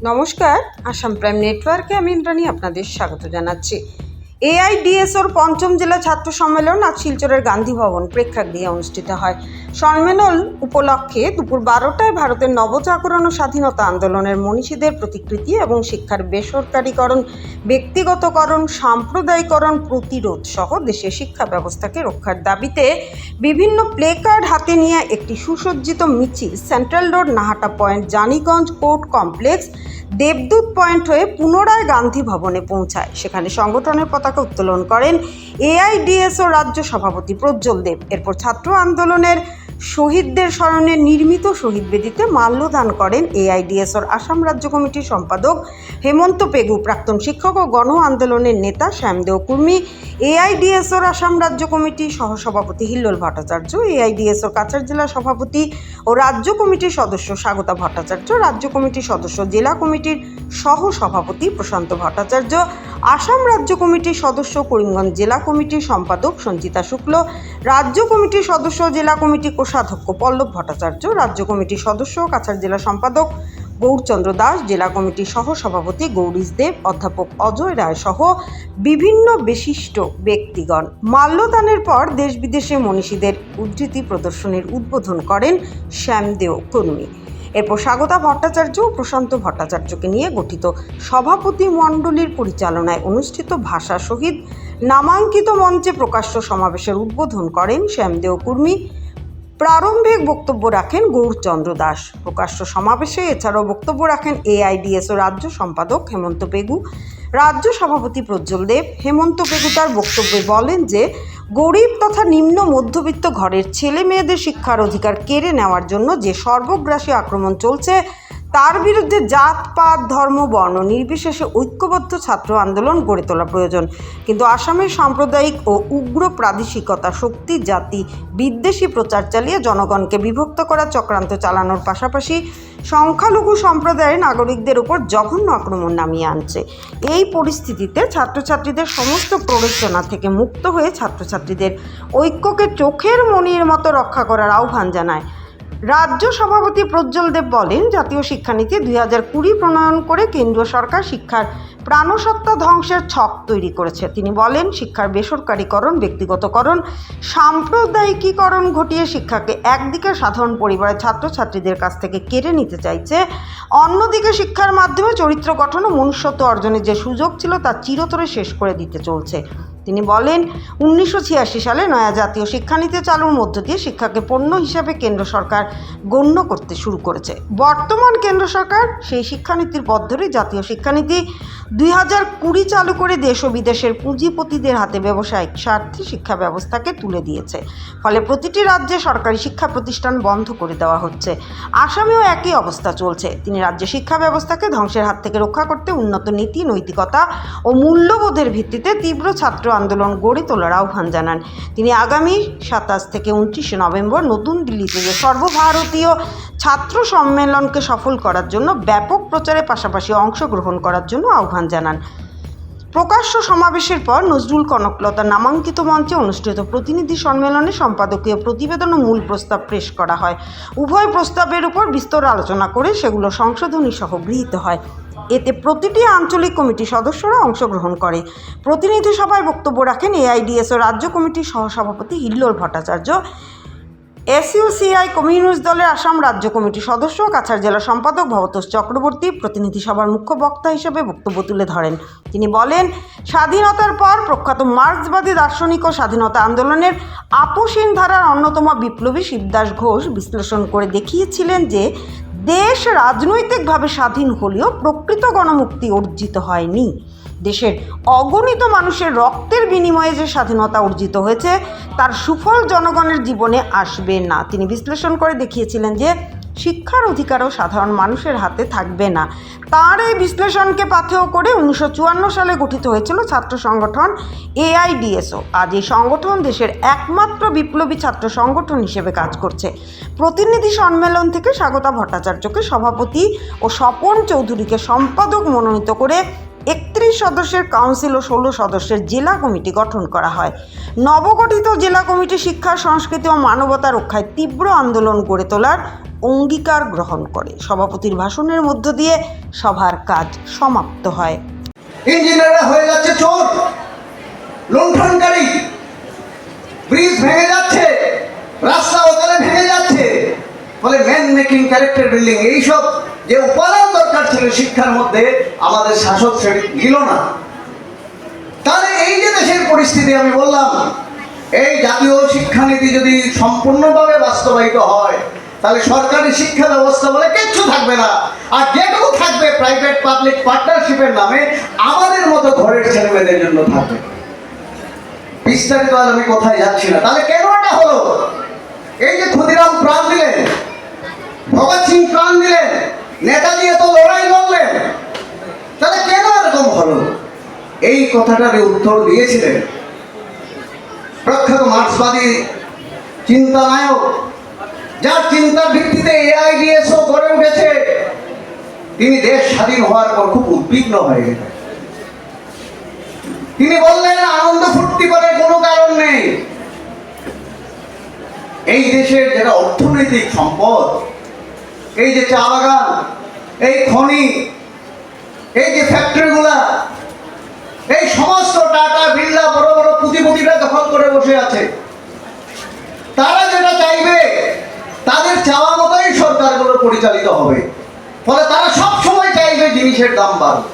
নমস্কার, আসাম প্রাইম নেটওয়ার্কে আমি ইন্দ্রাণী আপনাদের স্বাগত জানাচ্ছি। এআইডিএসওর পঞ্চম জেলা ছাত্র সম্মেলন আজ শিলচরের গান্ধী ভবন প্রেক্ষাগৃহে অনুষ্ঠিত হয়। সম্মেলন উপলক্ষে দুপুর 12টায় ভারতের নবজাগরণ ও স্বাধীনতা আন্দোলনের মনীষীদের প্রতিকৃতি এবং শিক্ষার বেসরকারীকরণ, ব্যক্তিগতকরণ, সাম্প্রদায়িকরণ প্রতিরোধ সহ দেশের শিক্ষা ব্যবস্থাকে রক্ষার দাবিতে বিভিন্ন প্লেকার্ড হাতে নিয়ে একটি সুসজ্জিত মিছিল central road, Nahata point, Janiganj court complex, Debdoot point হয়ে পুনরায় গান্ধী ভবনে পৌঁছায়। সেখানে সংগঠনের পতাকা উত্তোলন করেন এআইডিএসও রাজ্য সভাপতি প্রজ্জ্বল দেব। এরপর ছাত্র আন্দোলনের শহীদদের স্মরণে নির্মিত শহীদ বেদিতে মাল্যদান করেন এআইডিএসওর আসাম রাজ্য কমিটির সম্পাদক হেমন্ত পেগু, প্রাক্তন শিক্ষক ও গণ আন্দোলনের নেতা শ্যামদেও কুর্মী, এআইডিএসওর আসাম রাজ্য কমিটির সহসভাপতি হিল্লোল ভট্টাচার্য, এআইডিএসওর কাছাড় জেলা সভাপতি ও রাজ্য কমিটির সদস্য স্বাগতা ভট্টাচার্য, রাজ্য কমিটির সদস্য, জেলা কমিটির সহসভাপতি প্রশান্ত ভট্টাচার্য, আসাম রাজ্য কমিটির সদস্য, করিমগঞ্জ জেলা কমিটির সম্পাদক সঞ্চিতা শুক্ল, রাজ্য কমিটির সদস্য, জেলা কমিটির কোষাধ্যক্ষ পল্লব ভট্টাচার্য, রাজ্য কমিটির সদস্য, কাছাড় জেলা সম্পাদক গৌরচন্দ্র দাস, জেলা কমিটির সহসভাপতি গৌরীশ দেব, অধ্যাপক অজয় রায় সহ বিভিন্ন বিশিষ্ট ব্যক্তিগণ। মাল্যদানের পর দেশ বিদেশে মনীষীদের উদ্ধৃতি প্রদর্শনীর উদ্বোধন করেন শ্যামদেও কুর্মী। এরপর স্বাগতা ভট্টাচার্য ও প্রশান্ত ভট্টাচার্যকে নিয়ে গঠিত সভাপতি মণ্ডলীর পরিচালনায় অনুষ্ঠিত ভাষা শহীদ নামাঙ্কিত মঞ্চে প্রকাশ্য সমাবেশের উদ্বোধন করেন শ্যামদেও কুর্মী। প্রারম্ভিক বক্তব্য রাখেন গৌরচন্দ্র দাস। প্রকাশ্য সমাবেশে এছাড়াও বক্তব্য রাখেন এআইডিএসও রাজ্য সম্পাদক হেমন্ত পেগু, রাজ্য সভাপতি প্রজ্জ্বল দেব। হেমন্ত পেগু তার বক্তব্যে বলেন যে গরিব তথা নিম্ন মধ্যবিত্ত ঘরের ছেলে মেয়েদের শিক্ষার অধিকার কেড়ে নেওয়ার জন্য যে সর্বগ্রাসী আক্রমণ চলছে তার বিরুদ্ধে জাত, পাত, ধর্ম, বর্ণ নির্বিশেষে ঐক্যবদ্ধ ছাত্র আন্দোলন গড়ে তোলা প্রয়োজন। কিন্তু আসামের সাম্প্রদায়িক ও উগ্র প্রাদেশিকতা শক্তি জাতি বিদ্বেষী প্রচার চালিয়ে জনগণকে বিভক্ত করার চক্রান্ত চালানোর পাশাপাশি সংখ্যালঘু সম্প্রদায়ের নাগরিকদের উপর জঘন্য আক্রমণ নামিয়ে আনছে। এই পরিস্থিতিতে ছাত্রছাত্রীদের সমস্ত প্ররোচনা থেকে মুক্ত হয়ে ছাত্রছাত্রীদের ঐক্যকে চোখের মণির মতো রক্ষা করার আহ্বান জানায়। রাজ্য সভাপতি প্রজ্জ্বল দেব বলেন, জাতীয় শিক্ষানীতি 2020 প্রণয়ন করে কেন্দ্রীয় সরকার শিক্ষার প্রাণসত্তা ধ্বংসের ছক তৈরি করেছে। তিনি বলেন, শিক্ষার বেসরকারীকরণ, ব্যক্তিগতকরণ, সাম্প্রদায়িকীকরণ ঘটিয়ে শিক্ষাকে একদিকে সাধারণ পরিবারের ছাত্রছাত্রীদের কাছ থেকে কেড়ে নিতে চাইছে, অন্যদিকে শিক্ষার মাধ্যমে চরিত্র গঠন ও মনুষ্যত্ব অর্জনের যে সুযোগ ছিল তা চিরতরে শেষ করে দিতে চলছে। তিনি বলেন, 1986 সালে নয়া জাতীয় শিক্ষানীতি চালুর মধ্য দিয়ে শিক্ষাকে পণ্য হিসাবে কেন্দ্র সরকার গণ্য করতে শুরু করেছে। বর্তমান কেন্দ্র সরকার সেই শিক্ষানীতির পথ ধরে জাতীয় শিক্ষানীতি 2020 চালু করে দেশ ও বিদেশের পুঁজিপতিদের হাতে ব্যবসায়িক স্বার্থে শিক্ষা ব্যবস্থাকে তুলে দিয়েছে। ফলে প্রতিটি রাজ্যে সরকারি শিক্ষা প্রতিষ্ঠান বন্ধ করে দেওয়া হচ্ছে। আসামেও একই অবস্থা চলছে। তিনি রাজ্যে শিক্ষা ব্যবস্থাকে ধ্বংসের হাত থেকে রক্ষা করতে উন্নত নীতি, নৈতিকতা ও মূল্যবোধের ভিত্তিতে তীব্র ছাত্র আন্দোলন গড়ে তোলার আহ্বান জানান। তিনি আগামী 27 থেকে 29 নভেম্বর নতুন দিল্লিতে যে সর্বভারতীয় ছাত্র সম্মেলনকে সফল করার জন্য ব্যাপক প্রচারের পাশাপাশি অংশগ্রহণ করার জন্য আহ্বান জানান। প্রকাশ্য সমাবেশের পর নজরুল কনকলতার নামাঙ্কিত মঞ্চে অনুষ্ঠিত প্রতিনিধি সম্মেলনে সম্পাদকীয় প্রতিবেদন ও মূল প্রস্তাব পেশ করা হয়। উভয় প্রস্তাবের উপর বিস্তর আলোচনা করে সেগুলো সংশোধনী সহ গৃহীত হয়। এতে প্রতিটি আঞ্চলিক কমিটির সদস্যরা অংশগ্রহণ করে। প্রতিনিধি সভায় বক্তব্য রাখেন এআইডিএসও রাজ্য কমিটির সহসভাপতি হিল্লোল ভট্টাচার্য, এসইউসিআই কমিউনিস্ট দলের আসাম রাজ্য কমিটির সদস্য কাছাড় জেলা সম্পাদক ভবতোষ চক্রবর্তী প্রতিনিধি সভার মুখ্য বক্তা হিসেবে বক্তব্য তুলে ধরেন। তিনি বলেন, স্বাধীনতার পর প্রখ্যাত মার্ক্সবাদী দার্শনিক ও স্বাধীনতা আন্দোলনের আপোষহীন ধারার অন্যতম বিপ্লবী শিবদাস ঘোষ বিশ্লেষণ করে দেখিয়েছিলেন যে দেশ রাজনৈতিকভাবে স্বাধীন হলেও প্রকৃত গণমুক্তি অর্জিত হয়নি। দেশের অগণিত মানুষের রক্তের বিনিময়ে যে স্বাধীনতা অর্জিত হয়েছে তার সুফল জনগণের জীবনে আসবে না। তিনি বিশ্লেষণ করে দেখিয়েছিলেন যে শিক্ষার অধিকারও সাধারণ মানুষের হাতে থাকবে না। তার এই বিশ্লেষণকে পাথেয় করে 1954 সালে গঠিত হয়েছিল ছাত্র সংগঠন এআইডিএসও। আজ এই সংগঠন দেশের একমাত্র বিপ্লবী ছাত্র সংগঠন হিসেবে কাজ করছে। প্রতিনিধি সম্মেলন থেকে স্বাগতা ভট্টাচার্যকে সভাপতি ও স্বপন চৌধুরীকে সম্পাদক মনোনীত করে 31 সদস্যের কাউন্সিল ও 16 সদস্যের জেলা কমিটি গঠন করা হয়। নবগঠিত জেলা কমিটি শিক্ষা, সংস্কৃতি ও মানবতা রক্ষায় তীব্র আন্দোলন গড়ে তোলার অঙ্গীকার গ্রহণ করে। সভাপতির ভাষণের মধ্য দিয়ে সভার কাজ সমাপ্ত হয়। ইঞ্জিনিয়াররা হয়ে যাচ্ছে চোর, লুণ্ঠনকারী, ব্রিজ ভেঙে যাচ্ছে, রাস্তা ওখানে ভেঙে যাচ্ছে, ফলে ম্যান মেকিং ক্যারেক্টার বিল্ডিং এইসব যে উপাদান দরকার ছিল শিক্ষার মধ্যে আমাদের শাসক শ্রেণী দিল না। তাহলে এই যে দেশের পরিস্থিতি, আমি বললাম এই জাতীয় শিক্ষানীতি যদি সম্পূর্ণভাবে বাস্তবায়িত হয় তাহলে সরকারি শিক্ষা ব্যবস্থা বলে কিচ্ছু থাকবে না, আর যেটুকু থাকবে প্রাইভেট পাবলিক পার্টনারশিপের নামে আমাদের মতো ঘরের ছেলেমেয়েদের জন্য থাকবে। বিস্তারিত আর আমি কোথায় যাচ্ছি না। তাহলে কেন এটা হলো? এই যে ক্ষুদিরাম প্রাণ দিলেন, ভগৎ সিং প্রাণ দিলেন, নেতাজি এত লড়াই লড়লেন, তাহলে কেন এরকম হলো? এই কথাটার উত্তর দিয়েছিলেন প্রখ্যাত মার্ক্সবাদী চিন্তানায়ক, যার চিন্তার ভিত্তিতে এআইডিএসও গড়ে উঠেছে। তিনি দেশ স্বাধীন হওয়ার পর খুব উদ্বিগ্ন হয়ে গেলেন। তিনি বললেন, আনন্দ ফুর্তি করে কোনো কারণ নেই। এই দেশের যেটা অর্থনৈতিক সম্পদ, এই যে চা বাগান, এই খনি, এই যে ফ্যাক্টরিগুলা, এই সমস্ত টাটা বিড়লা বড় বড় পুঁজিপতিরা দখল করে বসে আছে। তারা যেটা চাইবে তাদের চাওয়া মতোই সরকারগুলো পরিচালিত হবে। ফলে তারা সব সময় চাইবে জিনিসের দাম বাড়ুক।